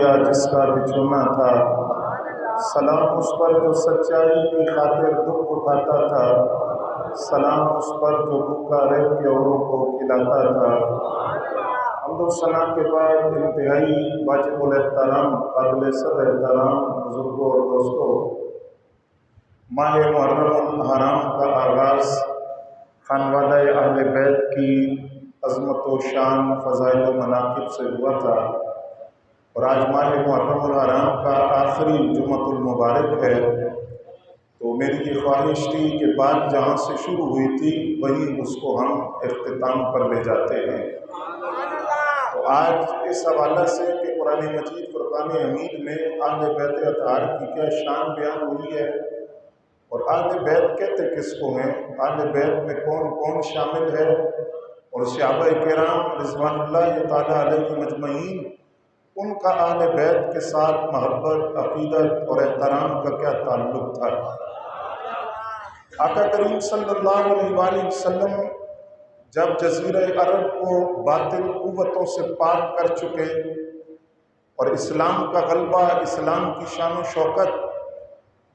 دیا جس کا بچھونا تھا، سلام اس پر جو سچائی کی خاطر دکھ اٹھاتا تھا، سلام اس پر جو بھوکا رہ کے اوروں کو کھلاتا تھا۔ حمد و ثنا کے بعد انتہائی واجب الاحترام قابل صد احترام بزرگوں اور دوستوں، ماہ محرم الحرام کا آغاز خانوادہ اہل بیت کی عظمت و شان، فضائل و مناقب سے ہوا تھا، اور آج ماہ محرم الحرام کا آخری جمعۃ المبارک ہے۔ تو میری یہ خواہش تھی کہ بات جہاں سے شروع ہوئی تھی وہیں اس کو ہم اختتام پر لے جاتے ہیں۔ تو آج اس حوالہ سے کہ قرآن مجید فرقان حمید میں اہل بیت اطہار کی کیا شان بیان ہوئی ہے، اور اہل بیت کہتے کس کو ہیں، اہل بیت میں کون کون شامل ہے، اور صحابہ کرام رضوان اللہ تعالیٰ علیہ مجمعین ان کا اہل بیت کے ساتھ محبت، عقیدت اور احترام کا کیا تعلق تھا۔ آقا کریم صلی اللہ علیہ وآلہ وسلم جب جزیرہ عرب کو باطل قوتوں سے پاک کر چکے اور اسلام کا غلبہ، اسلام کی شان و شوکت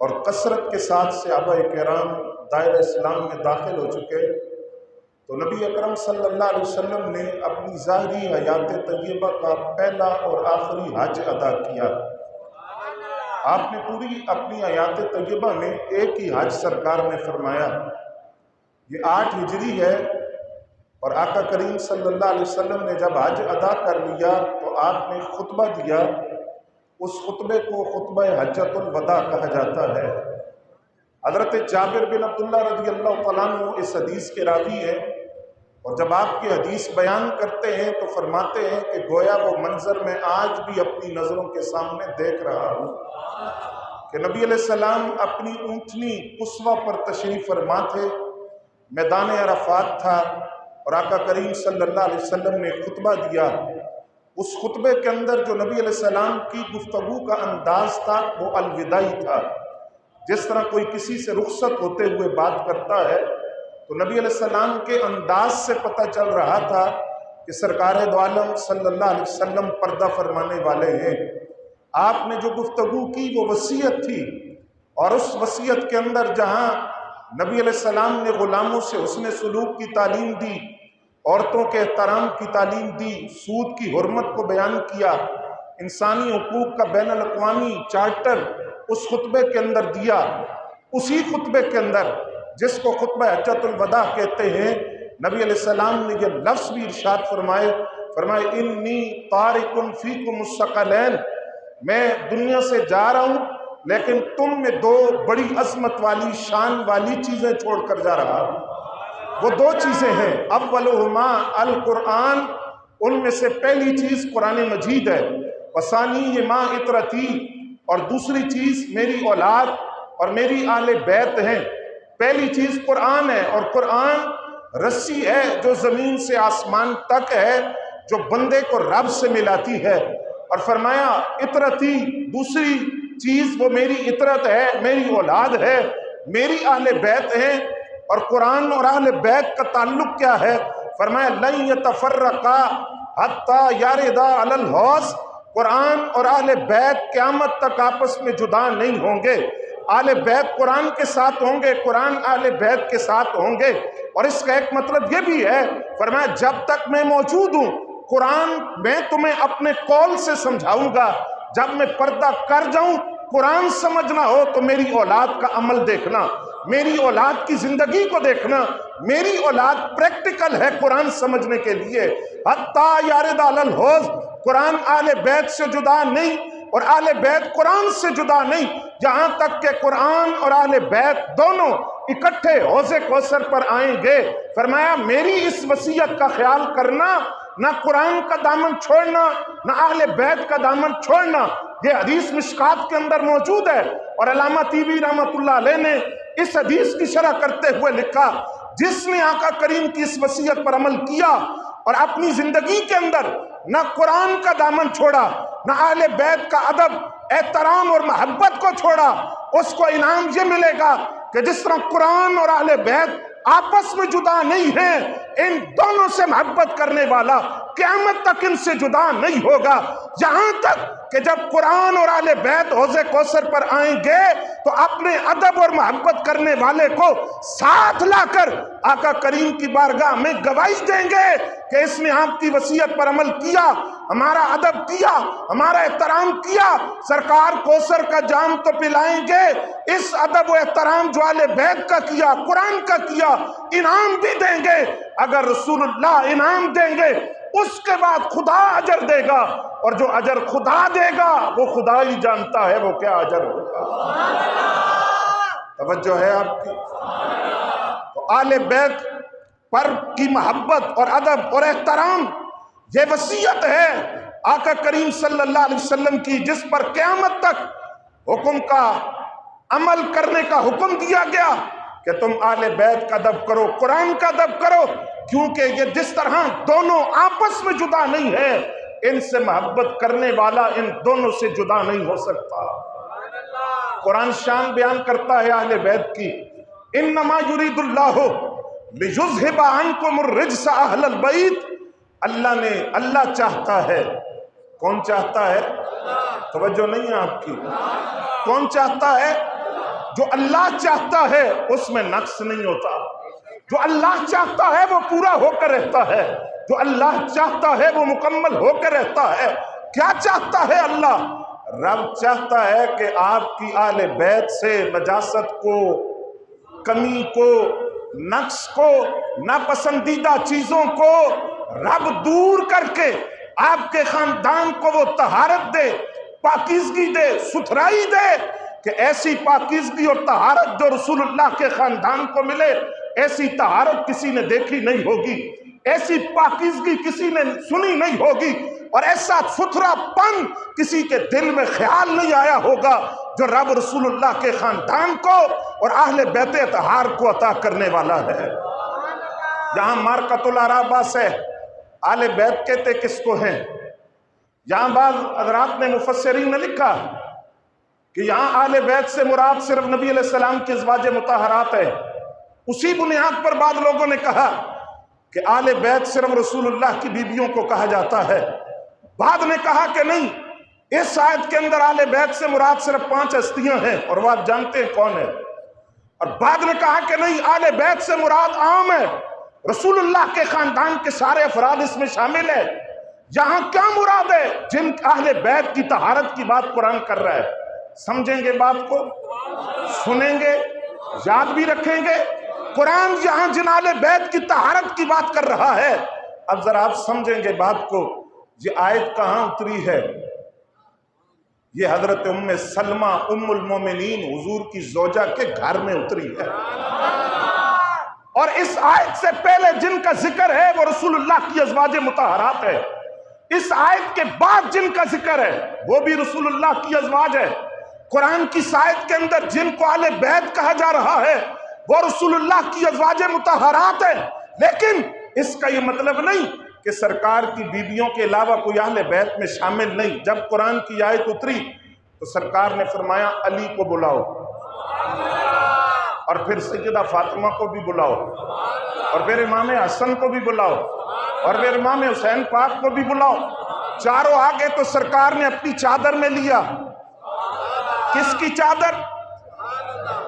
اور کثرت کے ساتھ صحابہ کرام دائرہ اسلام میں داخل ہو چکے، تو نبی اکرم صلی اللہ علیہ وسلم نے اپنی ظاہری حیات طیبہ کا پہلا اور آخری حج ادا کیا۔ آپ نے پوری اپنی حیات طیبہ میں ایک ہی حج سرکار نے فرمایا۔ یہ 8 ہجری ہے، اور آقا کریم صلی اللہ علیہ وسلم نے جب حج ادا کر لیا تو آپ نے خطبہ دیا۔ اس خطبے کو خطبہ حجۃ الوداع کہا جاتا ہے۔ حضرت جابر بن عبداللہ رضی اللہ تعالیٰ عنہ اس حدیث کے راوی ہیں، اور جب آپ کی حدیث بیان کرتے ہیں تو فرماتے ہیں کہ گویا وہ منظر میں آج بھی اپنی نظروں کے سامنے دیکھ رہا ہوں کہ نبی علیہ السلام اپنی اونٹنی قصوہ پر تشریف فرما تھے، میدان عرفات تھا، اور آقا کریم صلی اللہ علیہ وسلم نے خطبہ دیا۔ اس خطبے کے اندر جو نبی علیہ السلام کی گفتگو کا انداز تھا وہ الوداعی تھا۔ جس طرح کوئی کسی سے رخصت ہوتے ہوئے بات کرتا ہے تو نبی علیہ السلام کے انداز سے پتہ چل رہا تھا کہ سرکار دو عالم صلی اللہ علیہ وسلم پردہ فرمانے والے ہیں۔ آپ نے جو گفتگو کی وہ وصیت تھی، اور اس وصیت کے اندر جہاں نبی علیہ السلام نے غلاموں سے حسن سلوک کی تعلیم دی، عورتوں کے احترام کی تعلیم دی، سود کی حرمت کو بیان کیا، انسانی حقوق کا بین الاقوامی چارٹر اس خطبے کے اندر دیا، اسی خطبے کے اندر جس کو خطبہ حجۃ الوداع کہتے ہیں، نبی علیہ السلام نے یہ لفظ بھی ارشاد فرمائے انی تارک فیکم الثقلین، میں دنیا سے جا رہا ہوں لیکن تم میں 2 بڑی عظمت والی شان والی چیزیں چھوڑ کر جا رہا ہوں۔ وہ 2 چیزیں ہیں، اولہما القرآن، ان میں سے پہلی چیز قرآن مجید ہے، وثانیہما اطرتی، اور دوسری چیز میری اولاد اور میری اہل بیت ہیں۔ پہلی چیز قرآن ہے، اور قرآن رسی ہے جو زمین سے آسمان تک ہے، جو بندے کو رب سے ملاتی ہے۔ اور فرمایا اطرتی، دوسری چیز وہ میری اطرت ہے، میری اولاد ہے، میری اہل بیت ہیں۔ اور قرآن اور اہل بیت کا تعلق کیا ہے؟ فرمایا لن یتفرقا حتی یردا علی الحوض، قرآن اور اہل بیت قیامت تک آپس میں جدا نہیں ہوں گے۔ اہل بیت قرآن کے ساتھ ہوں گے، قرآن اہل بیت کے ساتھ ہوں گے۔ اور اس کا ایک مطلب یہ بھی ہے، فرمایا جب تک میں موجود ہوں قرآن میں تمہیں اپنے قول سے سمجھاؤں گا، جب میں پردہ کر جاؤں قرآن سمجھنا ہو تو میری اولاد کا عمل دیکھنا، میری اولاد کی زندگی کو دیکھنا۔ میری اولاد پریکٹیکل ہے قرآن سمجھنے کے لیے۔ حتیٰ یارد علی الحوض، قرآن اہل بیت سے جدا نہیں اور اہل بیت قرآن سے جدا نہیں، جہاں تک کہ قرآن اور اہل بیت دونوں اکٹھے حوض کوثر پر آئیں گے۔ فرمایا میری اس وصیت کا خیال کرنا، نہ قرآن کا دامن چھوڑنا، نہ اہل بیت کا دامن چھوڑنا۔ یہ حدیث مشکات کے اندر موجود ہے، اور علامہ طیبی رحمۃ اللہ علیہ نے اس حدیث کی شرح کرتے ہوئے لکھا، جس نے آقا کریم کی اس وصیت پر عمل کیا اور اپنی زندگی کے اندر نہ قرآن کا دامن چھوڑا، نہ اہل بیت کا ادب، احترام اور محبت کو چھوڑا، اس کو انعام یہ ملے گا کہ جس طرح قرآن اور اہل بیت آپس میں جدا نہیں ہیں، ان دونوں سے محبت کرنے والا قیامت تک ان سے جدا نہیں ہوگا، یہاں تک کہ جب قرآن اور اہل بیت حوض کوثر پر آئیں گے تو اپنے ادب اور محبت کرنے والے کو ساتھ لا کر آقا کریم کی بارگاہ میں گواہی دیں گے کہ اس نے آپ کی وصیت پر عمل کیا، ہمارا ادب کیا، ہمارا احترام کیا، سرکار کوثر کا جام تو پلائیں گے، اس ادب و احترام جو اہل بیت کا کیا، قرآن کا کیا، انعام بھی دیں گے۔ اگر رسول اللہ انعام دیں گے اس کے بعد خدا اجر دے گا، اور جو اجر خدا دے گا وہ خدا ہی جانتا ہے وہ کیا اجر ہوگا۔ توجہ ہے آپ کی؟ تو آل بیت پر کی محبت اور ادب اور احترام یہ وصیت ہے آقا کریم صلی اللہ علیہ وسلم کی، جس پر قیامت تک حکم کا عمل کرنے کا حکم دیا گیا کہ تم آل بیت کا ادب کرو، قرآن کا ادب کرو، کیونکہ یہ جس طرح دونوں آپس میں جدا نہیں ہے، ان سے محبت کرنے والا ان دونوں سے جدا نہیں ہو سکتا۔ قرآن شان بیان کرتا ہے اہل بیت کی، انما یرید اللہ لیذھب عنکم الرجس اہل البیت، اللہ چاہتا ہے، کون چاہتا ہے؟ توجہ نہیں ہے آپ کی؟ کون چاہتا ہے؟ جو اللہ چاہتا ہے اس میں نقص نہیں ہوتا، جو اللہ چاہتا ہے وہ پورا ہو کر رہتا ہے، جو اللہ چاہتا ہے وہ مکمل ہو کر رہتا ہے۔ کیا چاہتا ہے اللہ؟ رب چاہتا ہے کہ آپ کی آل بیت سے نجاست کو، کمی کو، نقص کو، ناپسندیدہ چیزوں کو رب دور کر کے آپ کے خاندان کو وہ طہارت دے، پاکیزگی دے، ستھرائی دے کہ ایسی پاکیزگی اور طہارت جو رسول اللہ کے خاندان کو ملے، ایسی طہارت کسی نے دیکھی نہیں ہوگی، ایسی پاکیزگی کسی نے سنی نہیں ہوگی، اور ایسا ستھرا پن کسی کے دل میں خیال نہیں آیا ہوگا جو رب رسول اللہ کے خاندان کو اور اہل بیت اطہار کو عطا کرنے والا ہے۔ یہاں مارکۃ العرابہ سے اہل بیت کہتے کس کو ہیں؟ یہاں بعض حضرات نے مفسرین نے لکھا کہ یہاں اہل بیت سے مراد صرف نبی علیہ السلام کی ازواج مطہرات ہے۔ اسی بنیاد پر بعض لوگوں نے کہا کہ اہل بیت صرف رسول اللہ کی بیویوں کو کہا جاتا ہے، بعض نے کہا کہ نہیں، اس آیت کے اندر اہل بیت سے مراد صرف 5 ہستیاں ہیں اور وہ آپ جانتے ہیں کون ہے، اور بعض نے کہا کہ نہیں، اہل بیت سے مراد عام ہے، رسول اللہ کے خاندان کے سارے افراد اس میں شامل ہے۔ یہاں کیا مراد ہے؟ جن اہل بیت کی طہارت کی بات قرآن کر رہا ہے، سمجھیں گے بات کو، سنیں گے، یاد بھی رکھیں گے۔ قرآن یہاں جن اہل بیت کی طہارت کی بات کر رہا ہے، اب ذرا آپ سمجھیں گے بات کو۔ یہ آیت کہاں اتری ہے؟ یہ حضرت ام سلمہ ام المومنین حضور کی زوجہ کے گھر میں اتری ہے، اور اس آیت سے پہلے جن کا ذکر ہے وہ رسول اللہ کی ازواج مطہرات ہے، اس آیت کے بعد جن کا ذکر ہے وہ بھی رسول اللہ کی ازواج ہے۔ قرآن کی آیت کے اندر جن کو اہل بیت کہا جا رہا ہے وہ رسول اللہ کی ازواج مطہرات ہے، لیکن اس کا یہ مطلب نہیں کہ سرکار کی بیویوں کے علاوہ کوئی اہل بیت میں شامل نہیں۔ جب قرآن کی آیت اتری تو سرکار نے فرمایا علی کو بلاؤ، اور پھر سیدہ فاطمہ کو بھی بلاؤ، اور پھر امام حسن کو بھی بلاؤ، اور پھر امام حسین پاک کو بھی بلاؤ۔ چاروں آگے تو سرکار نے اپنی چادر میں لیا۔ کس کی چادر؟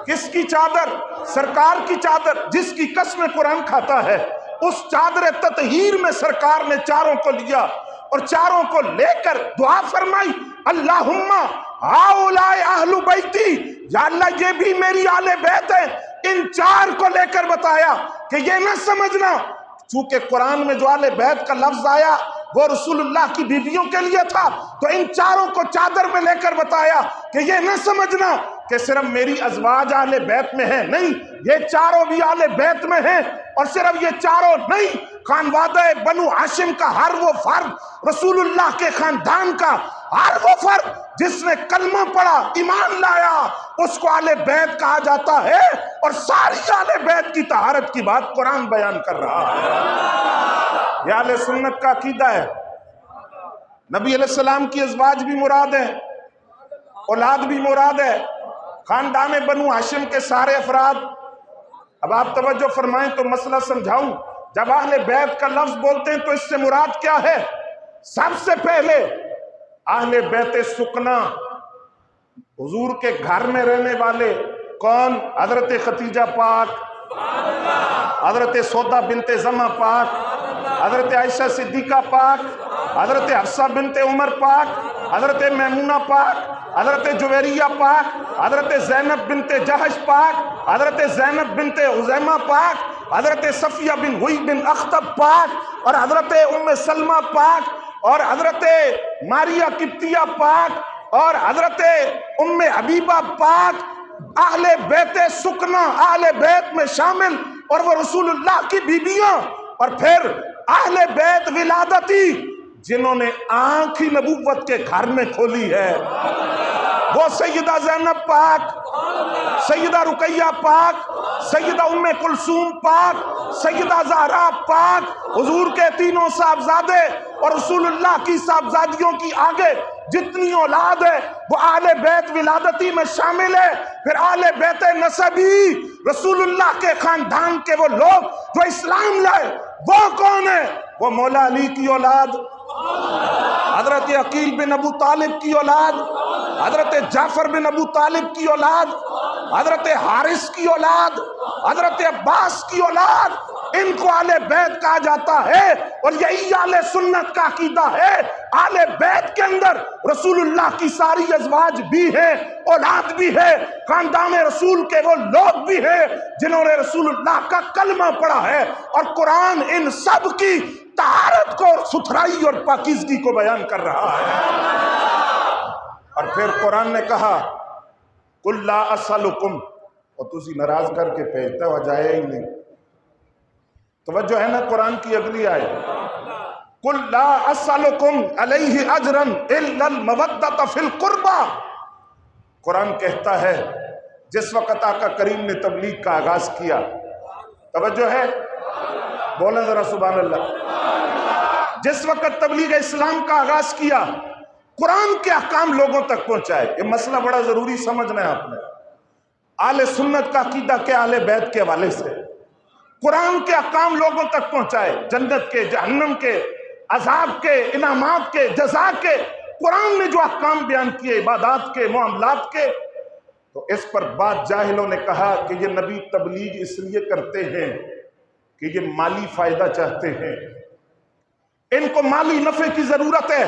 کس کی چادر؟ سرکار کی چادر، جس کی قسم قرآن کھاتا ہے، اس چادر تطہیر میں سرکار نے چاروں کو لیا، اور چاروں کو لے کر دعا فرمائی، اللہم ہؤلاء اہل بیتی، یا اللہ یہ بھی میری آل بیت ہے۔ ان 4 کو لے کر بتایا کہ یہ نہ سمجھنا چونکہ قرآن میں جو آل بیت کا لفظ آیا وہ رسول اللہ کی بیویوں کے لیے تھا، تو ان 4 کو چادر میں لے کر بتایا کہ یہ نہ سمجھنا کہ صرف میری ازواج اہل بیت میں ہیں، نہیں، یہ 4 بھی اہل بیت میں ہیں، اور صرف یہ 4 نہیں، خانوادہ بنو ہاشم کا ہر وہ فرد، رسول اللہ کے خاندان کا ہر وہ فرد جس نے کلمہ پڑھا، ایمان لایا، اس کو اہل بیت کہا جاتا ہے، اور ساری اہل بیت کی طہارت کی بات قرآن بیان کر رہا ہے۔ یہ اہل سنت کا عقیدہ ہے۔ نبی علیہ السلام کی ازواج بھی مراد ہے، اولاد بھی مراد ہے، خاندان بنو ہاشم کے سارے افراد، اب آپ توجہ فرمائیں تو مسئلہ سمجھاؤں. جب اہل بیت کا لفظ بولتے ہیں تو اس سے مراد کیا ہے؟ سب سے پہلے اہل بیت سکنا، حضور کے گھر میں رہنے والے کون؟ حضرت خدیجہ پاک، حضرت سودا بنت زمع پاک، حضرت عائشہ صدیقہ پاک، حضرت حفصہ بنت عمر پاک، حضرت میمونہ پاک، حضرت جویریہ پاک، حضرت زینب بنت جہش پاک، حضرت زینب بنت خزیمہ پاک، حضرت صفیہ بن ہوئی بن اخطب پاک، اور حضرت ام سلمہ پاک، اور حضرت ماریہ قبطیہ پاک، اور حضرت ام حبیبہ پاک. اہل بیت سکنا اہل بیت میں شامل، اور وہ رسول اللہ کی بیویاں. اور پھر اہل بیت ولادتی جنہوں نے آنکھ ہی نبوت کے گھر میں کھولی ہے، وہ سیدہ زینب پاک، سیدہ رقیہ پاک، سیدہ ام کلثوم پاک، سیدہ زہرا پاک، حضور کے تینوں صاحبزادے اور رسول اللہ کی صاحبزادیوں کی آگے جتنی اولاد ہے وہ اہل بیت ولادتی میں شامل ہے. پھر اہل بیت نسبی، رسول اللہ کے خاندان کے وہ لوگ جو اسلام لائے، وہ کون ہے؟ وہ مولا علی کی اولاد، حضرت عقیل بن ابو طالب کی اولاد، حضرت جعفر بن ابو طالب کی اولاد، حضرت حارث کی اولاد، حضرت عباس کی اولاد. ان کو اہل بیت کہا جاتا ہے، اور یہی اہل سنت کا عقیدہ ہے. اہل بیت کے اندر رسول اللہ کی ساری ازواج بھی ہیں، اولاد بھی ہے، خاندان رسول کے وہ لوگ بھی ہیں جنہوں نے رسول اللہ کا کلمہ پڑھا ہے. اور قرآن ان سب کی طہارت کو، ستھرائی اور پاکیزگی کو بیان کر رہا ہے. اور پھر قرآن نے کہا قُلْ لَا أَسْأَلُكُمْ، اور تسی ناراض کر کے بھیجتا ہوا جائے ہی نہیں. توجہ ہے نا قرآن کی اگلی آیت، قُلْ لَا أَسْأَلُكُمْ عَلَيْهِ أَجْرًا إِلَّا الْمَوَدَّةَ فِي الْقُرْبَى. قرآن کہتا ہے جس وقت آقا کریم نے تبلیغ کا آغاز کیا، توجہ ہے، بولیں ذرا سبحان اللہ، جس وقت تبلیغ اسلام کا آغاز کیا، قرآن کے احکام لوگوں تک پہنچائے. یہ مسئلہ بڑا ضروری سمجھنا ہے آپ نے. اہل سنت کا عقیدہ کے اہل بیت کے حوالے سے قرآن کے احکام لوگوں تک پہنچائے، جنت کے، جہنم کے، عذاب کے، انعامات کے، جزا کے. قرآن نے جو احکام بیان کیے عبادات کے، معاملات کے، تو اس پر بعض جاہلوں نے کہا کہ یہ نبی تبلیغ اس لیے کرتے ہیں کہ یہ مالی فائدہ چاہتے ہیں، ان کو مالی نفع کی ضرورت ہے،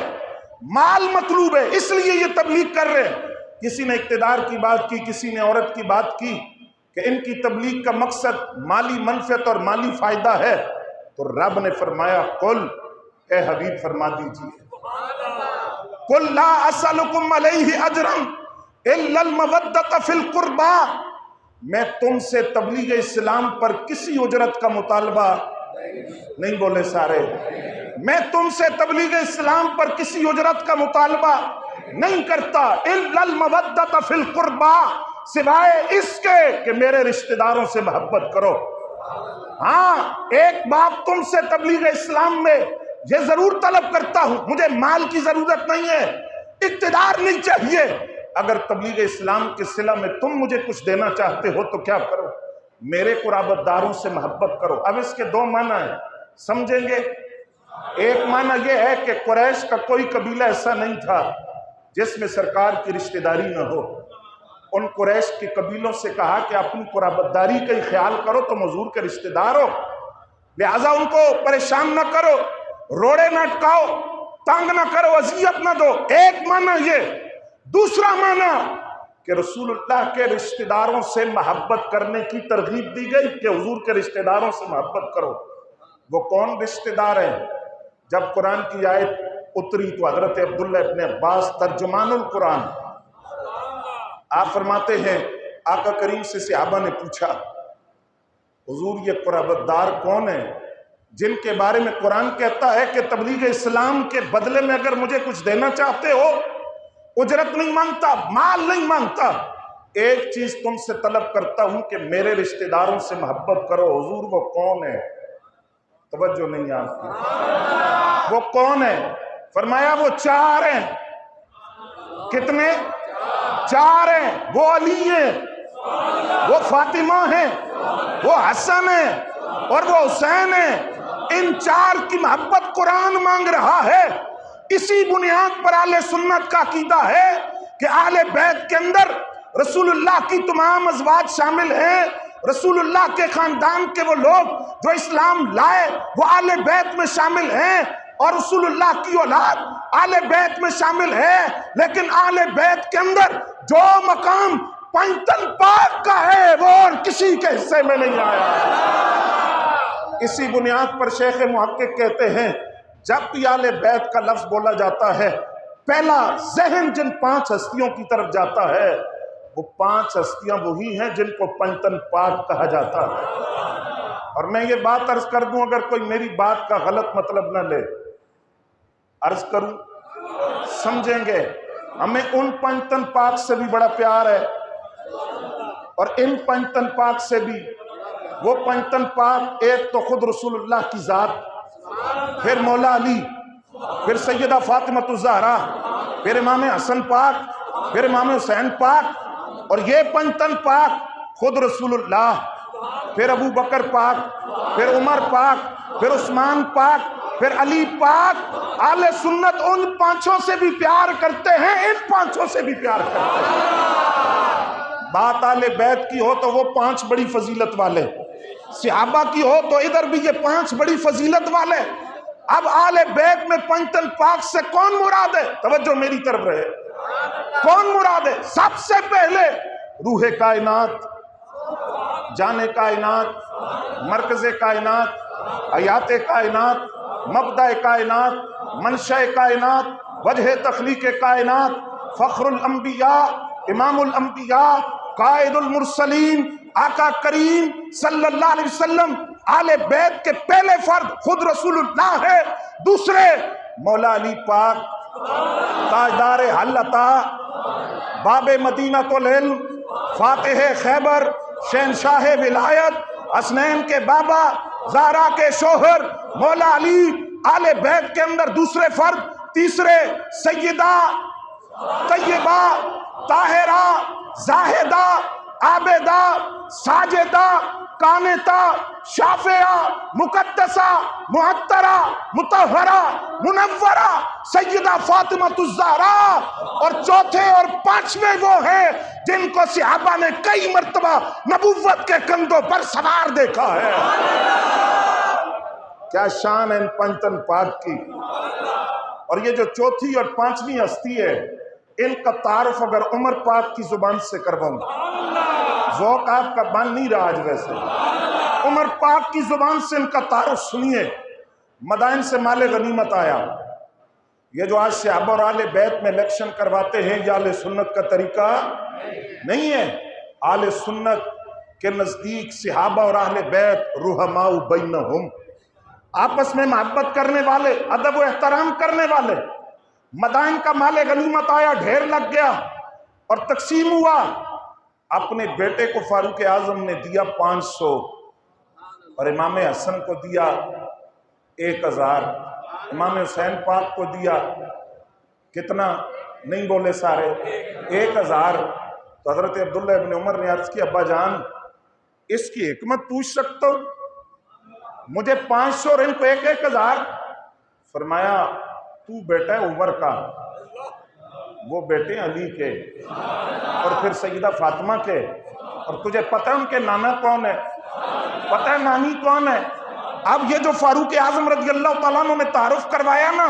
مال مطلوب ہے، اس لیے یہ تبلیغ کر رہے ہیں. کسی نے اقتدار کی بات کی، کسی نے عورت کی بات کی کہ ان کی تبلیغ کا مقصد مالی منفعت اور مالی فائدہ ہے. تو رب نے فرمایا قل، اے حبیب فرما دیجئے، قل لا اسألکم علیہ اجرا الا المودۃ فی القربى، میں تم سے تبلیغ اسلام پر کسی اجرت کا مطالبہ نہیں، بولے سارے، میں تم سے تبلیغ اسلام پر کسی اجرت کا مطالبہ نہیں کرتا، الا المودۃ فی القربى، سوائے اس کے کہ میرے رشتہ داروں سے محبت کرو. ہاں، ایک باپ تم سے تبلیغ اسلام میں یہ ضرور طلب کرتا ہوں، مجھے مال کی ضرورت نہیں ہے، اقتدار نہیں چاہیے. اگر تبلیغ اسلام کے صلہ میں تم مجھے کچھ دینا چاہتے ہو تو کیا کرو؟ میرے قرابت داروں سے محبت کرو. اب اس کے دو معنی ہیں، سمجھیں گے؟ ایک معنی یہ ہے کہ قریش کا کوئی قبیلہ ایسا نہیں تھا جس میں سرکار کی رشتہ داری نہ ہو. ان قریش کے قبیلوں سے کہا کہ اپنی قرابت داری کا ہی خیال کرو، تم حضور کے رشتہ دار ہو، لہٰذا ان کو پریشان نہ کرو، روڑے نہ اٹکاؤ، تنگ نہ کرو، اذیت نہ دو. ایک معنی یہ. دوسرا معنی کہ رسول اللہ کے رشتہ داروں سے محبت کرنے کی ترغیب دی گئی کہ حضور کے رشتہ داروں سے محبت کرو. وہ کون رشتہ دار ہیں؟ جب قرآن کی آیت اتری تو حضرت عبداللہ ابن عباس ترجمان القرآن، آپ فرماتے ہیں آقا کریم سے صحابہ نے پوچھا حضور یہ قرابت دار کون ہیں جن کے بارے میں قرآن کہتا ہے کہ تبلیغ اسلام کے بدلے میں اگر مجھے کچھ دینا چاہتے ہو، اجرت نہیں مانگتا، مال نہیں مانگتا، ایک چیز تم سے طلب کرتا ہوں کہ میرے رشتہ داروں سے محبت کرو. حضور وہ کون ہے؟ توجہ نہیں آپ کی. وہ کون ہے؟ فرمایا وہ چار ہیں. کتنے؟ چار ہیں. وہ علی ہیں، وہ فاطمہ ہیں، وہ حسن ہے اور وہ حسین ہے، ان چار کی محبت قرآن مانگ رہا ہے۔ اسی بنیاد پر اہل سنت کا عقیدہ ہے کہ اہل بیت کے اندر رسول اللہ کی تمام ازواج شامل ہیں، رسول اللہ کے خاندان کے وہ لوگ جو اسلام لائے وہ اہل بیت میں شامل ہیں، اور رسول اللہ کی اولاد اہل بیت میں شامل ہے، لیکن اہل بیت کے اندر جو مقام پنجتن پاک کا ہے وہ اور کسی کے حصے میں نہیں آیا۔ اسی بنیاد پر شیخ محقق کہتے ہیں جب بھی اہل بیت کا لفظ بولا جاتا ہے پہلا ذہن جن 5 ہستیوں کی طرف جاتا ہے وہ 5 ہستیاں وہی ہیں جن کو پنجتن پاک کہا جاتا ہے۔ اور میں یہ بات عرض کر دوں، اگر کوئی میری بات کا غلط مطلب نہ لے، عرض کروں سمجھیں گے، ہمیں ان پنجتن پاک سے بھی بڑا پیار ہے اور ان پنجتن پاک سے بھی۔ وہ پنجتن پاک ایک تو خود رسول اللہ کی ذات، پھر مولا علی، پھر سیدہ فاطمہ الزہرا، پھر امام حسن پاک، پھر امام حسین پاک، اور یہ پنجتن پاک خود رسول اللہ، پھر ابو بکر پاک، پھر عمر پاک، پھر عثمان پاک، پھر علی پاک۔ اہل سنت ان 5 سے بھی پیار کرتے ہیں، ان 5 سے بھی پیار کرتے ہیں۔ بات اہل بیت کی ہو تو وہ 5 بڑی فضیلت والے، صحابہ کی ہو تو ادھر بھی یہ 5 بڑی فضیلت والے۔ اب اہل بیت میں پنجتن پاک سے کون مراد ہے؟ توجہ میری طرف رہے، کون مراد ہے؟ سب سے پہلے روح کائنات، جان کائنات، مرکز کائنات، حیات کائنات، مبدأ کائنات، منشأ کائنات، وجہ تخلیق کائنات، فخر الانبیاء، امام الانبیاء، قائد المرسلین، آقا کریم صلی اللہ علیہ وسلم۔ اہل بیت کے پہلے فرد خود رسول اللہ ہے، دوسرے مولا علی پاک، تاجدار حلتا، باب مدینہ العلم، فاتح خیبر، شہنشاہ ولایت، حسنین کے بابا، زہرا کے شوہر مولا علی۔ اہل بیت کے اندر دوسرے فرد، تیسرے سیدہ طیبہ طاہرہ زاہدہ عابدہ ساجدہ قانتہ شافعہ مقدسہ معطرہ مطہرہ منورہ سیدہ فاطمہ الزہرا، اور چوتھے اور 5ویں وہ ہیں جن کو صحابہ نے کئی مرتبہ نبوت کے کندھوں پر سوار دیکھا ہے۔ کیا شان ہے ان پنجتن پاک کی! اور یہ جو چوتھی اور 5ویں ہستی ہے ان کا تعارف اگر عمر پاک کی زبان سے کرواؤں، ذوق آپ کا بن نہیں رہا آج ویسے، عمر پاک کی زبان سے ان کا تعارف سنیے۔ مدائن سے مال غنیمت آیا، یہ جو آج صحابہ اور اہل بیت میں الیکشن کرواتے ہیں یہ اہل سنت کا طریقہ نہیں ہے۔ اہل سنت کے نزدیک صحابہ اور اہل بیت رحماء بینہم، آپس میں محبت کرنے والے، ادب و احترام کرنے والے۔ مدائن کا مال غنیمت آیا، ڈھیر لگ گیا اور تقسیم ہوا، اپنے بیٹے کو فاروق اعظم نے دیا 500 اور امام حسن کو دیا 1000، امام حسین پاک کو دیا کتنا؟ نہیں بولے سارے، 1000۔ تو حضرت عبداللہ ابن عمر نے عرض کی ابا جان اس کی حکمت پوچھ سکتا ہوں؟ مجھے 500 اور ان کو 1000۔ فرمایا تو بیٹا ہے عمر کا، وہ بیٹے علی کے اور پھر سیدہ فاطمہ کے، اور تجھے پتہ ہے ان کے نانا کون ہے، پتہ ہے نانی کون ہے۔ اب یہ جو فاروق اعظم رضی اللہ تعالیٰ عنہ نے تعارف کروایا نا،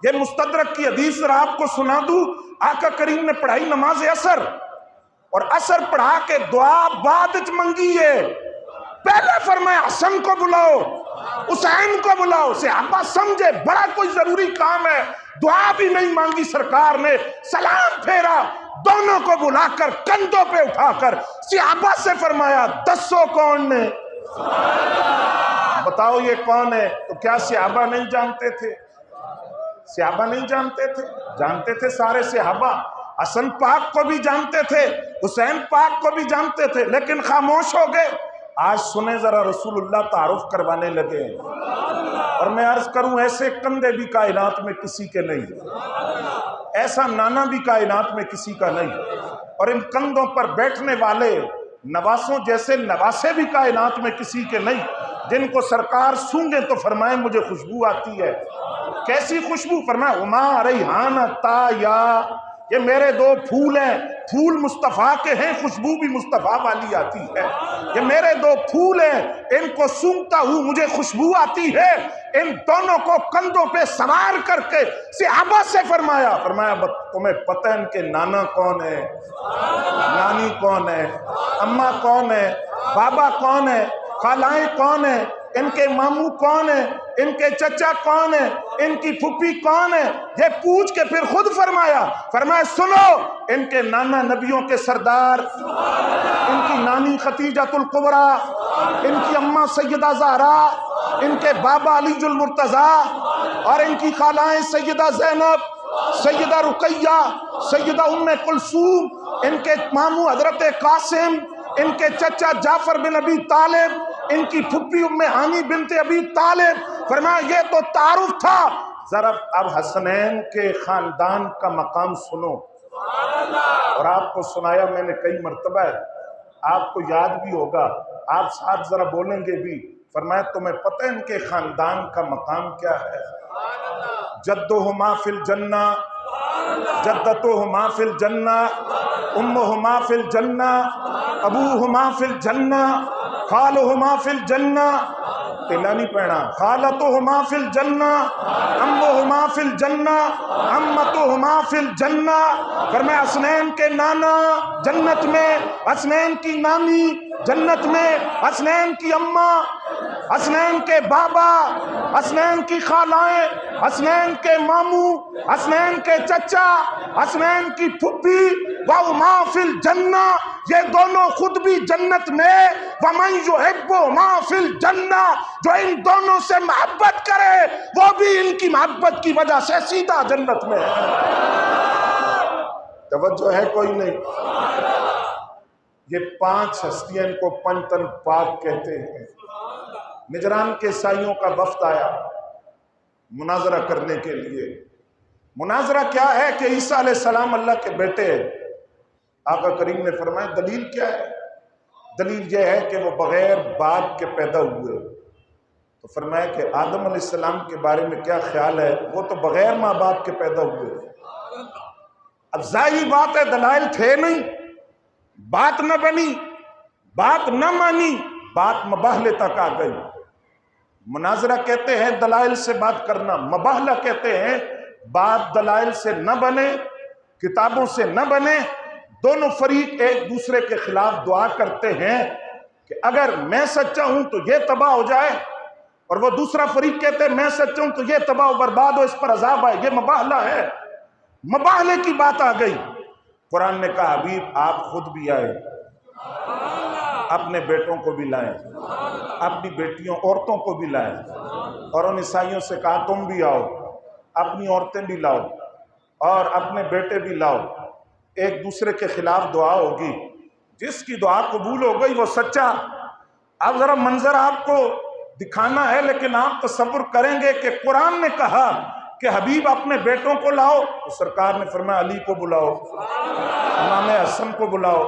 یہ مستدرک کی حدیث ذرا آپ کو سنا دوں۔ آقا کریم نے پڑھائی نماز عصر، اور عصر پڑھا کے دعا بعد وچ منگی ہے، پہلے فرمایا حسن کو بلاؤ، حسین کو بلاؤ۔ صحابہ سمجھے بڑا کوئی ضروری کام ہے، دعا بھی نہیں مانگی سرکار نے، سلام پھیرا، دونوں کو بلا کر کندھوں پہ اٹھا کر صحابہ سے فرمایا دسو کون نے؟ بتاؤ یہ کون ہے؟ تو کیا صحابہ نہیں جانتے تھے؟ صحابہ نہیں جانتے تھے؟ جانتے تھے سارے صحابہ، حسن پاک کو بھی جانتے تھے، حسین پاک کو بھی جانتے تھے، لیکن خاموش ہو گئے۔ آج سنیں ذرا، رسول اللہ تعارف کروانے لگے ہیں، اور میں عرض کروں ایسے کندھے بھی کائنات میں کسی کے نہیں، ایسا نانا بھی کائنات میں کسی کا نہیں، اور ان کندھوں پر بیٹھنے والے نواسوں جیسے نواسے بھی کائنات میں کسی کے نہیں، جن کو سرکار سونگے تو فرمائیں مجھے خوشبو آتی ہے۔ کیسی خوشبو؟ فرمایا ہما ریحان طایا، یہ میرے دو پھول ہیں، پھول مصطفیٰ کے ہیں، خوشبو بھی مصطفیٰ والی آتی ہے۔ یہ میرے دو پھول ہیں، ان کو سونگتا ہوں مجھے خوشبو آتی ہے۔ ان دونوں کو کندھوں پہ سوار کر کے صحابہ سے فرمایا تمہیں پتہ ان کے نانا کون ہے، نانی کون ہے، اماں کون ہے، بابا کون ہے، خالائیں کون ہیں، ان کے ماموں کون ہیں، ان کے چچا کون ہیں، ان کی پھپھی کون ہے؟ یہ پوچھ کے پھر خود فرمایا سنو، ان کے نانا نبیوں کے سردار، ان کی نانی خدیجۃ الکبریٰ، ان کی اماں سیدہ زہرا، ان کے بابا علی المرتضیٰ، اور ان کی خالائیں سیدہ زینب، سیدہ رقیہ، سیدہ ام کلثوم، ان کے ماموں حضرت قاسم، ان کے چچا جعفر بن ابی طالب، ان کی پھپھی ام ہانی بنت ابی طالب۔ فرمایا یہ تو تعارف تھا، ذرا اب حسنین کے خاندان کا مقام سنو۔ اور آپ کو سنایا میں نے کئی مرتبہ ہے، آپ کو یاد بھی ہوگا، آپ ساتھ ذرا بولیں گے بھی۔ فرمایا تمہیں پتہ ہے ان کے خاندان کا مقام کیا ہے؟ جدہما فی الجنہ، جدتہما فی الجنہ، امہما فی الجنہ، ابوہما فی الجنہ، خالہما فی الجنہ، تیلا نہیں پڑھنا، خالتہما فی الجنہ، امہما فی الجنہ، امتہما فی الجنہ۔ فرمایا حسنین کے نانا جنت میں، حسنین کی نانی جنت میں، حسنین کی اماں، حسنین کے بابا، حسنین کی خالائیں، حسنین کے ماموں، حسنین کے چچا، حسنین کی پھپھی، وَهُمَا فِي الْجَنَّةِ، یہ دونوں خود بھی جنت میں، وَمَنْ يُحِبُّهُمَا فِي الْجَنَّةِ، جو ان دونوں سے محبت کرے وہ بھی ان کی محبت کی وجہ سے سیدھا جنت میں ہے۔ توجہ ہے کوئی نہیں؟ یہ 5 ہستیاں، ان کو پنجتن پاک کہتے ہیں۔ نجران کے سائیوں کا وفد آیا مناظرہ کرنے کے لیے۔ مناظرہ کیا ہے کہ عیسیٰ علیہ السلام اللہ کے بیٹے ہیں۔ آقا کریم نے فرمایا دلیل کیا ہے؟ دلیل یہ ہے کہ وہ بغیر باپ کے پیدا ہوئے۔ تو فرمایا کہ آدم علیہ السلام کے بارے میں کیا خیال ہے؟ وہ تو بغیر ماں باپ کے پیدا ہوئے۔ اب ظاہری بات ہے دلائل تھے نہیں، بات نہ بنی، بات نہ مانی، بات مباہلے تک آ گئی۔ مناظرہ کہتے ہیں دلائل سے بات کرنا، مباہلہ کہتے ہیں بات دلائل سے نہ بنے، کتابوں سے نہ بنے، دونوں فریق ایک دوسرے کے خلاف دعا کرتے ہیں کہ اگر میں سچا ہوں تو یہ تباہ ہو جائے، اور وہ دوسرا فریق کہتے ہیں میں سچا ہوں تو یہ تباہ و برباد ہو، اس پر عذاب آئے۔ یہ مباہلہ ہے، مباہلے کی بات آ گئی۔ قرآن نے کہا حبیب آپ خود بھی آئے، اپنے بیٹوں کو بھی لائیں، اپنی بیٹیوں عورتوں کو بھی لائیں، اور ان عیسائیوں سے کہا تم بھی آؤ، اپنی عورتیں بھی لاؤ اور اپنے بیٹے بھی لاؤ، ایک دوسرے کے خلاف دعا ہوگی، جس کی دعا قبول ہو گئی وہ سچا۔ اب ذرا منظر آپ کو دکھانا ہے، لیکن آپ تصور کریں گے کہ قرآن نے کہا کہ حبیب اپنے بیٹوں کو لاؤ، تو سرکار نے فرمایا علی کو بلاؤ، امام حسن کو بلاؤ،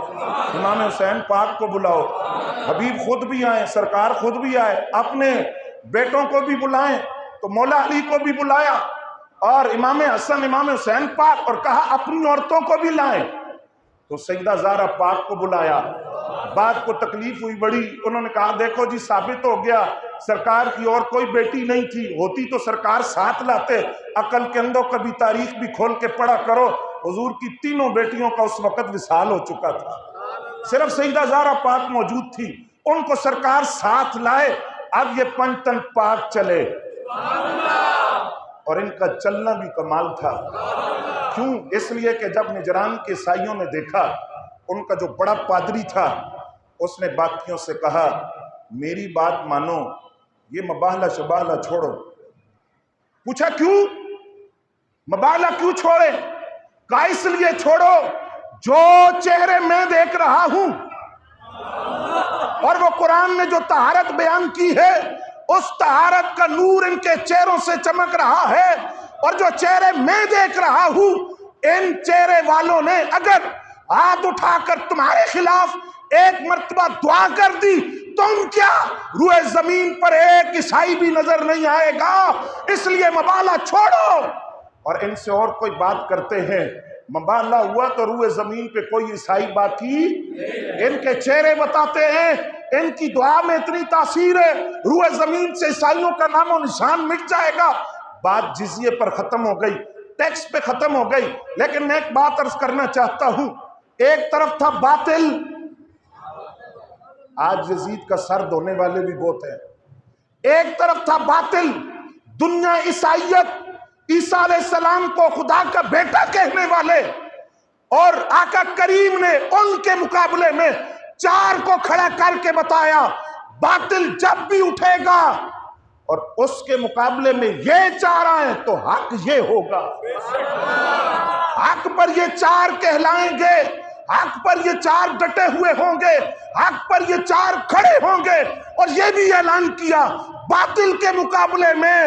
امام حسین پاک کو بلاؤ۔ حبیب خود بھی آئیں، سرکار خود بھی آئے، اپنے بیٹوں کو بھی بلائیں، تو مولا علی کو بھی بلایا، اور امام حسن امام حسین پاک، اور کہا اپنی عورتوں کو بھی لائیں، تو سیدہ زہرا پاک کو بلایا۔ بات کو تکلیف ہوئی بڑی، انہوں نے کہا دیکھو جی ثابت ہو گیا سرکار کی اور کوئی بیٹی نہیں تھی، ہوتی تو سرکار ساتھ لاتے۔ عقل کے اندر کبھی تاریخ بھی کھول کے پڑھا کرو، حضور کی تینوں بیٹیوں کا اس وقت وصال ہو چکا تھا، صرف سیدہ زہرا پاک موجود تھی، ان کو سرکار ساتھ لائے۔ اب یہ پنجتن پاک چلے، اور ان کا چلنا بھی کمال تھا۔ کیوں؟ اس لیے کہ جب نجران کے سائیوں نے دیکھا، ان کا جو بڑا پادری تھا اس نے باقیوں سے کہا میری بات مانو، یہ مباہلہ شباہلہ چھوڑو۔ پوچھا کیوں؟ مباہلہ کیوں چھوڑے؟ کہا اس لیے چھوڑو جو چہرے میں دیکھ رہا ہوں، اور وہ قرآن نے جو طہارت بیان کی ہے اس طہارت کا نور ان کے چہروں سے چمک رہا ہے، اور جو چہرے میں دیکھ رہا ہوں ان چہرے والوں نے اگر ہاتھ اٹھا کر تمہارے خلاف ایک مرتبہ دعا کر دی، تم کیا روئے زمین پر ایک عیسائی بھی نظر نہیں آئے گا، اس لیے مبالہ چھوڑو۔ اور ان سے اور کوئی بات کرتے ہیں، مبالہ ہوا تو روئے زمین پہ کوئی عیسائی باقی، ان کے چہرے بتاتے ہیں ان کی دعا میں اتنی تاثیر ہے، روئے زمین سے عیسائیوں کا نام و نشان مٹ جائے گا۔ بات جزیے پر ختم ہو گئی، ٹیکس پہ ختم ہو گئی، لیکن میں ایک بات عرض کرنا چاہتا ہوں، ایک طرف تھا باطل، آج یزید کا سر دھونے والے بھی بہت ہیں، ایک طرف تھا باطل، دنیا عیسائیت عیسیٰ علیہ السلام کو خدا کا بیٹا کہنے والے، اور آقا کریم نے ان کے مقابلے میں چار کو کھڑا کر کے بتایا باطل جب بھی اٹھے گا اور اس کے مقابلے میں یہ چار آئیں تو حق یہ ہوگا، حق پر یہ چار کہلائیں گے، حق پر یہ چار ڈٹے ہوئے ہوں گے، حق پر یہ چار کھڑے ہوں گے۔ اور یہ بھی اعلان کیا باطل کے مقابلے میں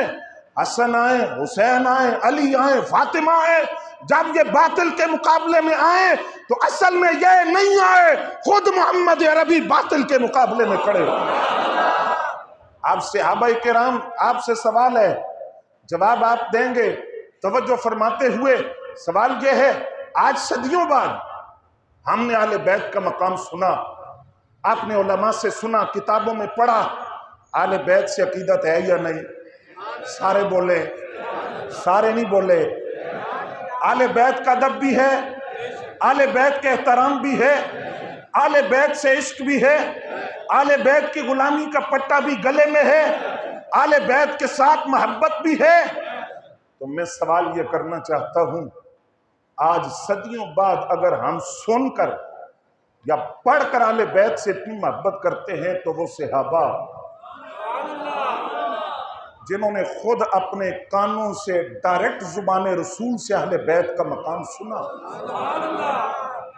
حسن آئیں، حسین آئیں، علی آئیں، فاطمہ آئیں، جب یہ باطل کے مقابلے میں آئیں تو اصل میں یہ نہیں آئے، خود محمد عربی باطل کے مقابلے میں کھڑے ہوں۔ آپ صحابہ کرام، آپ سے سوال ہے، جواب آپ دیں گے توجہ فرماتے ہوئے۔ سوال یہ ہے، آج صدیوں بعد ہم نے اہل بیت کا مقام سنا، آپ نے علماء سے سنا، کتابوں میں پڑھا، اہل بیت سے عقیدت ہے یا نہیں؟ سارے بولے، سارے نہیں بولے۔ اہل بیت کا ادب بھی ہے، اہل بیت کے احترام بھی ہے، اہل بیت سے عشق بھی ہے، اہل بیت کی غلامی کا پٹا بھی گلے میں ہے، اہل بیت کے ساتھ محبت بھی ہے۔ تو میں سوال یہ کرنا چاہتا ہوں، آج صدیوں بعد اگر ہم سن کر یا پڑھ کر اہل بیت سے اتنی محبت کرتے ہیں تو وہ صحابہ جنہوں نے خود اپنے کانوں سے ڈائریکٹ زبان رسول سے اہل بیت کا مقام سنا،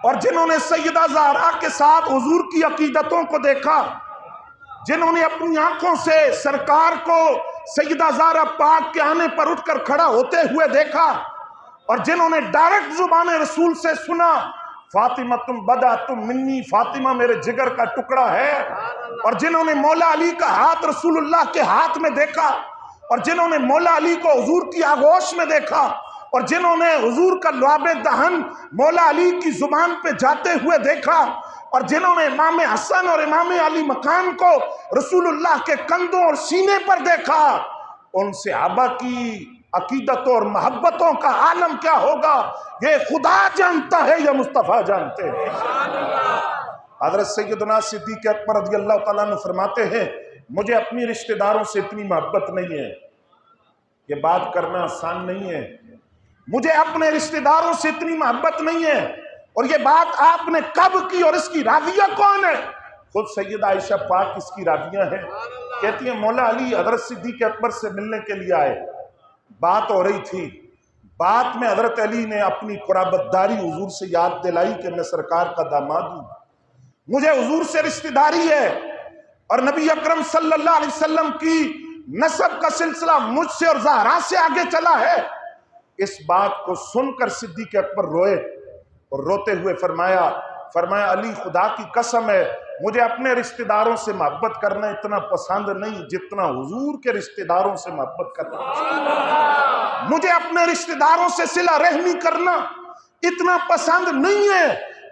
اور جنہوں نے سیدہ زہرا کے ساتھ حضور کی عقیدتوں کو دیکھا، جنہوں نے اپنی آنکھوں سے سرکار کو سیدہ زہرا پاک کے آنے پر اٹھ کر کھڑا ہوتے ہوئے دیکھا، اور جنہوں نے ڈائریکٹ زبان رسول سے سنا فاطمہ تم بدا تم منی، فاطمہ میرے جگر کا ٹکڑا ہے، اور جنہوں نے مولا علی کا ہاتھ رسول اللہ کے ہاتھ میں دیکھا، اور جنہوں نے مولا علی کو حضور کی آغوش میں دیکھا، اور جنہوں نے حضور کا لعاب دہن مولا علی کی زبان پہ جاتے ہوئے دیکھا، اور جنہوں نے امام حسن اور امام علی مقام کو رسول اللہ کے کندھوں اور سینے پر دیکھا، ان صحابہ کی عقیدتوں اور محبتوں کا عالم کیا ہوگا یہ خدا جانتا ہے یا مصطفیٰ جانتے ہیں۔ حضرت سیدنا صدیق اکبر رضی اللہ تعالیٰ عنہ فرماتے ہیں مجھے اپنی رشتہ داروں سے اتنی محبت نہیں ہے، یہ بات کرنا آسان نہیں ہے، مجھے اپنے رشتہ داروں سے اتنی محبت نہیں ہے، اور یہ بات آپ نے کب کی اور اس کی راویہ کون ہے؟ خود سیدہ عائشہ پاک اس کی راویہ ہیں، کہتی ہیں مولا علی حضرت صدیق اکبر سے ملنے کے لیے آئے، بات ہو رہی تھی، بات میں حضرت علی نے اپنی قرابت داری حضور سے یاد دلائی کہ میں سرکار کا داماد ہوں، مجھے حضور سے رشتہ داری ہے، اور نبی اکرم صلی اللہ علیہ وسلم کی نسب کا سلسلہ مجھ سے اور زہرا سے آگے چلا ہے۔ اس بات کو سن کر صدیق اکبر روئے، اور روتے ہوئے فرمایا علی خدا کی قسم ہے مجھے اپنے رشتہ داروں سے محبت کرنا اتنا پسند نہیں جتنا حضور کے رشتہ داروں سے محبت کرنا پسند ہے، مجھے اپنے رشتہ داروں سے صلہ رحمی کرنا اتنا پسند نہیں ہے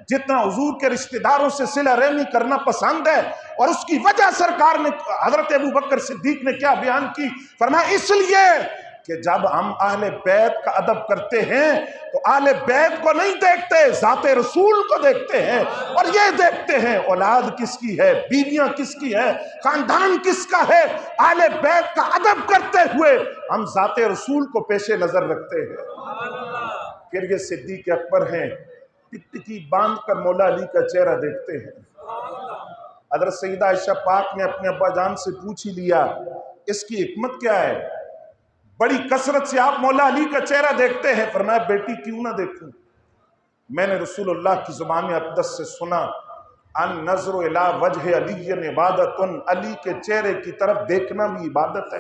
جتنا حضور کے رشتہ داروں سے صلہ رحمی کرنا پسند ہے۔ اور اس کی وجہ سرکار نے حضرت ابو بکر صدیق نے کیا بیان کی، فرمایا اس لیے کہ جب ہم اہل بیت کا ادب کرتے ہیں تو اہل بیت کو نہیں دیکھتے، ذات رسول کو دیکھتے ہیں، اور یہ دیکھتے ہیں اولاد کس کی ہے، بیویاں کس کی ہے، خاندان کس کا ہے۔ اہل بیت کا ادب کرتے ہوئے ہم ذات رسول کو پیش نظر رکھتے ہیں۔ پھر یہ صدیق اکبر ہیں، ٹکٹکی باندھ کر مولا علی کا چہرہ دیکھتے ہیں۔ حضرت سیدہ عائشہ پاک نے اپنے ابا جان سے پوچھ ہی لیا اس کی حکمت کیا ہے، بڑی کثرت سے آپ مولا علی کا چہرہ دیکھتے ہیں۔ فرمایا بیٹی کیوں نہ دیکھوں، میں نے رسول اللہ کی زبان اقدس سے سنا ان نظر الی وجہ علی عبادت، علی کے چہرے کی طرف دیکھنا بھی عبادت ہے۔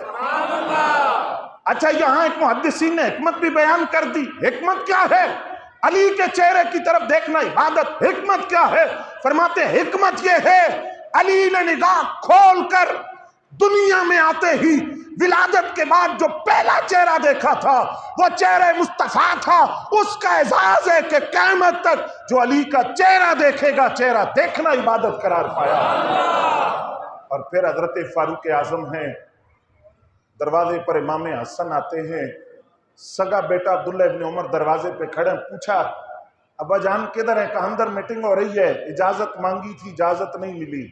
اچھا یہاں ایک محدثین نے حکمت بھی بیان کر دی، حکمت کیا ہے؟ علی کے چہرے کی طرف دیکھنا عبادت، حکمت کیا ہے؟ فرماتے ہیں حکمت یہ ہے علی نے نگاہ کھول کر دنیا میں آتے ہی ولادت کے بعد جو پہلا چہرہ دیکھا تھا وہ چہرہ مصطفیٰ تھا۔ اس کا اعزاز ہے کہ قیامت تک جو علی کا چہرہ دیکھے گا، چہرہ دیکھنا عبادت قرار پایا۔ اور پھر حضرت فاروق اعظم ہیں، دروازے پر امام حسن آتے ہیں، سگا بیٹا عبداللہ ابن عمر دروازے پہ کھڑے ہیں، پوچھا ابا جان کدھر ہے؟ کہا اندر میٹنگ ہو رہی ہے، اجازت مانگی تھی اجازت نہیں ملی۔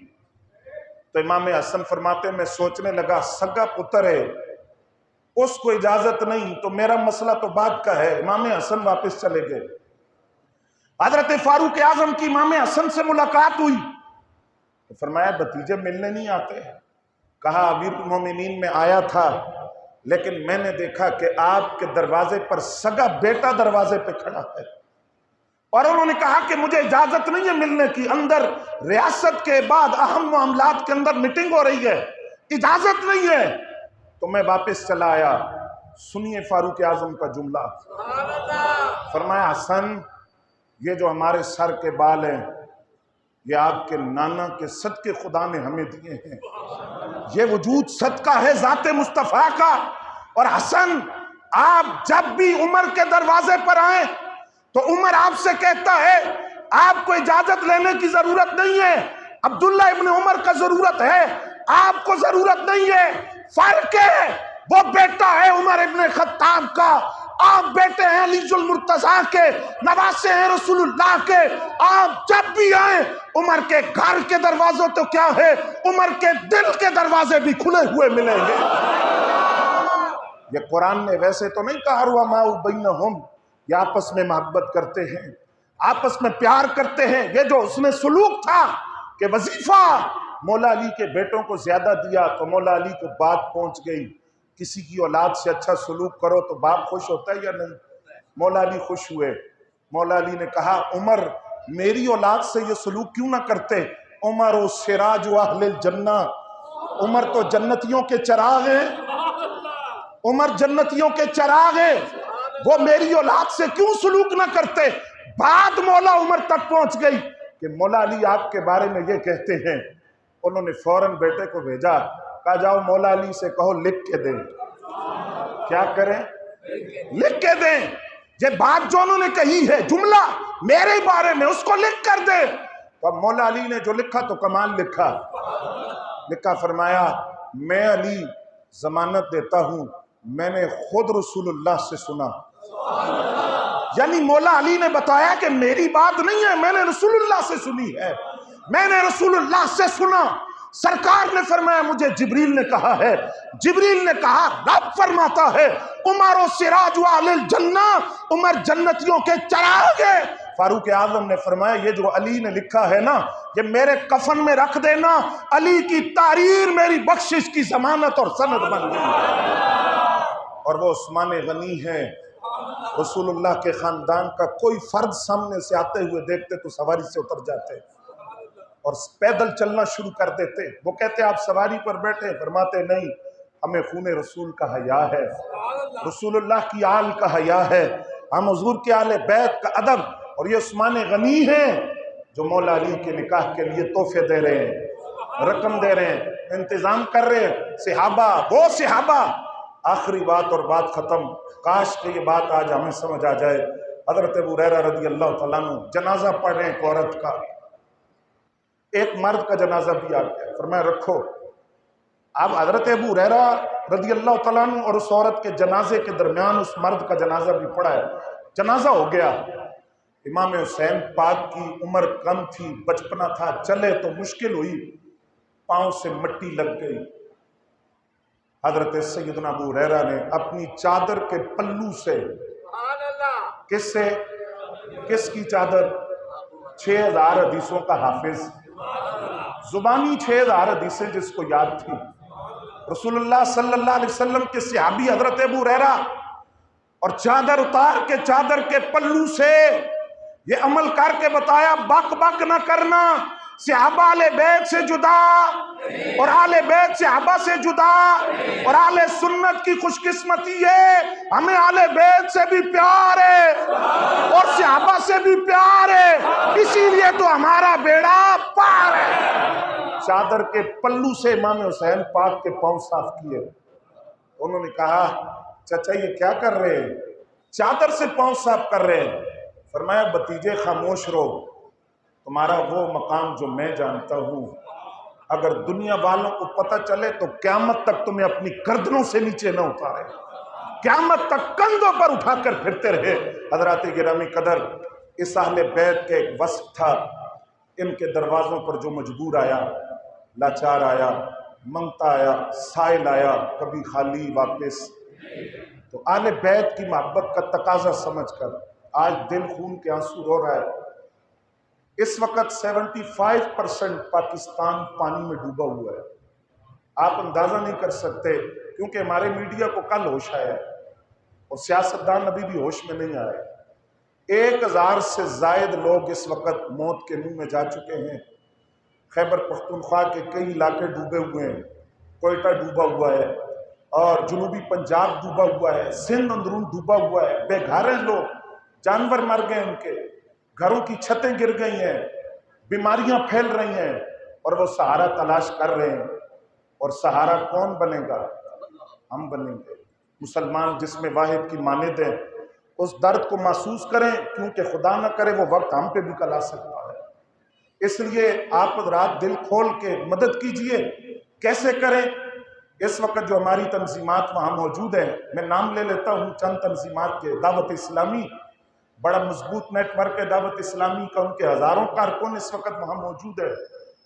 تو امام حسن فرماتے ہیں میں سوچنے لگا سگا پتر ہے، اس کو اجازت نہیں تو میرا مسئلہ تو بعد کا ہے۔ امام حسن واپس چلے گئے۔ حضرت فاروق اعظم کی امام حسن سے ملاقات ہوئی، فرمایا بھتیجے ملنے نہیں آتے؟ کہا امیر المومنین میں آیا تھا لیکن میں نے دیکھا کہ آپ کے دروازے پر سگا بیٹا دروازے پہ کھڑا ہے، اور انہوں نے کہا کہ مجھے اجازت نہیں ہے ملنے کی، اندر ریاست کے بعد اہم معاملات کے اندر میٹنگ ہو رہی ہے، اجازت نہیں ہے۔ تو میں واپس چلا آیا۔ سنیے فاروق اعظم کا جملہ، فرمایا حسن یہ جو ہمارے سر کے بال ہیں یہ آپ کے نانا کے صدقے خدا نے ہمیں دیے ہیں، یہ وجود صدقہ ہے ذات مصطفیٰ کا۔ اور حسن آپ جب بھی عمر کے دروازے پر آئیں تو عمر آپ سے کہتا ہے آپ کو اجازت لینے کی ضرورت نہیں ہے، عبداللہ ابن عمر کا ضرورت ہے، آپ کو ضرورت نہیں ہے۔ فرق ہے وہ بیٹا ہے عمر ابن خطاب کا، آپ بیٹے ہیں علی المرتضیٰ کے، نواسے ہیں رسول اللہ کے۔ آپ جب بھی آئیں عمر کے گھر کے دروازوں تو کیا ہے، عمر کے دل کے دروازے بھی کھلے ہوئے ملیں گے۔ یہ قرآن نے ویسے تو نہیں کہا رحماء بینہم، یہ آپس میں محبت کرتے ہیں، آپس میں پیار کرتے ہیں۔ یہ جو اس میں سلوک تھا کہ وظیفہ مولا علی کے بیٹوں کو زیادہ دیا تو مولا علی کو بات پہنچ گئی، کسی کی اولاد سے اچھا سلوک کرو تو باپ خوش ہوتا ہے یا نہیں؟ مولا علی خوش ہوئے۔ مولا علی نے کہا عمر میری اولاد سے یہ سلوک کیوں نہ کرتے؟ عمر و سراج و اہل الجنہ، عمر تو جنتیوں کے چراغ ہیں، عمر جنتیوں کے چراغ ہیں، وہ میری اولاد سے کیوں سلوک نہ کرتے؟ بات مولا عمر تک پہنچ گئی کہ مولا علی آپ کے بارے میں یہ کہتے ہیں۔ انہوں نے فوراً بیٹے کو بھیجا، کہا جاؤ مولا علی سے کہو لکھ کے دیں۔ کیا کریں؟ لکھ کے دیں۔ یہ بات جو انہوں نے کہی ہے جملہ میرے بارے میں، اس کو لکھ کر دیں۔ تو اب مولا علی نے جو لکھا تو کمال لکھا، فرمایا میں علی ضمانت دیتا ہوں میں نے خود رسول اللہ سے سنا۔ یعنی مولا علی نے بتایا کہ میری بات نہیں ہے، میں نے رسول اللہ سے سنی ہے، میں نے رسول اللہ سے سنا۔ سرکار نے فرمایا مجھے جبریل نے کہا ہے، جبریل نے کہا رب فرماتا ہے عمر و سراج و اہل الجنہ، عمر جنتیوں کے چراغ ہے۔ فاروق اعظم نے فرمایا یہ جو علی نے لکھا ہے نا یہ میرے کفن میں رکھ دینا، علی کی تحریر میری بخشش کی ضمانت اور سند بن گئی۔ اور وہ عثمان غنی ہیں، رسول اللہ کے خاندان کا کوئی فرد سامنے سے آتے ہوئے دیکھتے تو سواری سے اتر جاتے اور پیدل چلنا شروع کر دیتے۔ وہ کہتے آپ سواری پر بیٹھے؟ فرماتے نہیں، ہمیں خون رسول کا حیا ہے، رسول اللہ کی آل کا حیا ہے، ہم حضور کے آل بیت کا ادب۔ اور یہ عثمان غنی ہیں جو مولا علی کے نکاح کے لیے تحفے دے رہے ہیں، رقم دے رہے ہیں، انتظام کر رہے ہیں۔ صحابہ، وہ صحابہ، آخری بات اور بات ختم، کاش کہ یہ بات آج ہمیں سمجھ آ جائے۔ حضرت ابو ہریرہ رضی اللہ تعالیٰ عنہ جنازہ پڑھ رہے ہیں ایک عورت کا، ایک مرد کا جنازہ بھی آ گیا، فرمایا رکھو۔ اب حضرت ابو ہریرہ رضی اللہ تعالیٰ عنہ اور اس عورت کے جنازے کے درمیان اس مرد کا جنازہ بھی پڑھا ہے۔ جنازہ ہو گیا، امام حسین پاک کی عمر کم تھی، بچپنا تھا، چلے تو مشکل ہوئی، پاؤں سے مٹی لگ گئی۔ حضرت سیدنا ابو ہریرہ نے اپنی چادر کے پلو سے، کس کی چادر؟ 6000 حدیثوں کا حافظ، زبانی 6000 حدیثیں جس کو یاد تھی، رسول اللہ صلی اللہ علیہ وسلم کے صحابی حضرت ابو ہریرہ، اور چادر اتار کے چادر کے پلو سے یہ عمل کر کے بتایا بک بک نہ کرنا، صحابہ اہل بیت سے جدا اور اہل بیت صحابہ سے جدا، اور اہل سنت کی خوش قسمتی ہے ہمیں اہل بیت سے بھی پیار ہے اور صحابہ سے بھی پیار ہے، اسی لیے تو ہمارا بیڑا پار ہے۔ چادر کے پلو سے امام حسین پاک کے پاؤں صاف کیے، انہوں نے کہا چچا یہ کیا کر رہے ہیں؟ چادر سے پاؤں صاف کر رہے ہیں۔ فرمایا بھتیجے خاموش رہو، تمہارا وہ مقام جو میں جانتا ہوں، اگر دنیا والوں کو پتہ چلے تو قیامت تک تمہیں اپنی گردنوں سے نیچے نہ اتارے، قیامت تک کندھوں پر اٹھا کر پھرتے رہے۔ حضرات گرامی قدر، اس اہل بیت کے ایک وصف تھا، ان کے دروازوں پر جو مجبور آیا، لاچار آیا، منگتا آیا، سائل آیا، کبھی خالی واپس، تو اہل بیت کی محبت کا تقاضا سمجھ کر آج دل خون کے آنسو رو رہا ہے۔ اس وقت 75% پاکستان پانی میں ڈوبا ہوا ہے، آپ اندازہ نہیں کر سکتے، کیونکہ ہمارے میڈیا کو کل ہوش آیا ہے اور سیاستدان ابھی بھی ہوش میں نہیں آئے۔ 1000 سے زائد لوگ اس وقت موت کے منہ میں جا چکے ہیں۔ خیبر پختونخوا کے کئی علاقے ڈوبے ہوئے ہیں، کوئٹہ ڈوبا ہوا ہے اور جنوبی پنجاب ڈوبا ہوا ہے، سندھ اندرون ڈوبا ہوا ہے، بے گھر ہیں لوگ، جانور مر گئے، ان کے گھروں کی چھتیں گر گئی ہیں، بیماریاں پھیل رہی ہیں، اور وہ سہارا تلاش کر رہے ہیں۔ اور سہارا کون بنے گا؟ ہم بنیں گے، مسلمان جس میں واحد کی مانند ہیں۔ اس درد کو محسوس کریں، کیونکہ خدا نہ کرے وہ وقت ہم پہ بھی کل آ سکتا ہے۔ اس لیے آپ رات دل کھول کے مدد کیجئے۔ کیسے کریں؟ اس وقت جو ہماری تنظیمات وہاں موجود ہیں، میں نام لے لیتا ہوں چند تنظیمات کے۔ دعوت اسلامی، بڑا مضبوط نیٹ ورک ہے دعوت اسلامی کا، ان کے ہزاروں کارکن اس وقت وہاں موجود ہے۔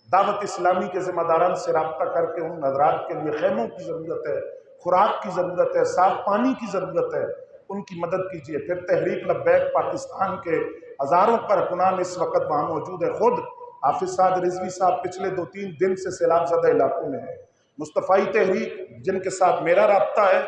دعوت اسلامی کے ذمہ داران سے رابطہ کر کے ان حضرات کے لیے خیموں کی ضرورت ہے، خوراک کی ضرورت ہے، صاف پانی کی ضرورت ہے، ان کی مدد کیجیے۔ پھر تحریک لبیک پاکستان کے ہزاروں کارکنان اس وقت وہاں موجود ہے۔ خود حافظ سعد رضوی صاحب پچھلے 2-3 دن سے سیلاب زدہ علاقوں میں ہیں۔ مصطفی تحریک جن کے ساتھ میرا رابطہ ہے،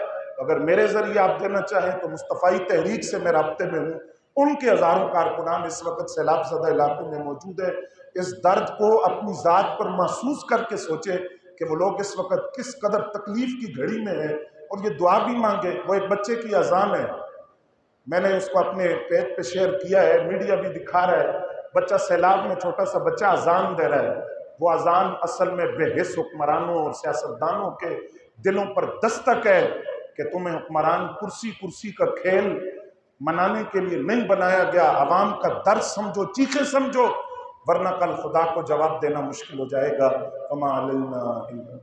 اگر میرے ذریعے آپ دینا چاہیں تو مصطفی تحریک سے میں رابطے میں ہوں، ان کے ہزاروں کارکنان اس وقت سیلاب زدہ علاقوں میں موجود ہے۔ اس درد کو اپنی ذات پر محسوس کر کے سوچے کہ وہ لوگ اس وقت کس قدر تکلیف کی گھڑی میں ہیں، اور یہ دعا بھی مانگے۔ وہ ایک بچے کی اذان ہے، میں نے اس کو اپنے پیج پہ شیئر کیا ہے، میڈیا بھی دکھا رہا ہے، بچہ سیلاب میں چھوٹا سا بچہ اذان دے رہا ہے۔ وہ اذان اصل میں بے حس حکمرانوں اور سیاستدانوں کے دلوں پر دستک ہے کہ تمہیں حکمران کرسی کا کھیل منانے کے لیے نہیں بنایا گیا، عوام کا درد سمجھو، چیخیں سمجھو، ورنہ کل خدا کو جواب دینا مشکل ہو جائے گا۔ وما علینا الا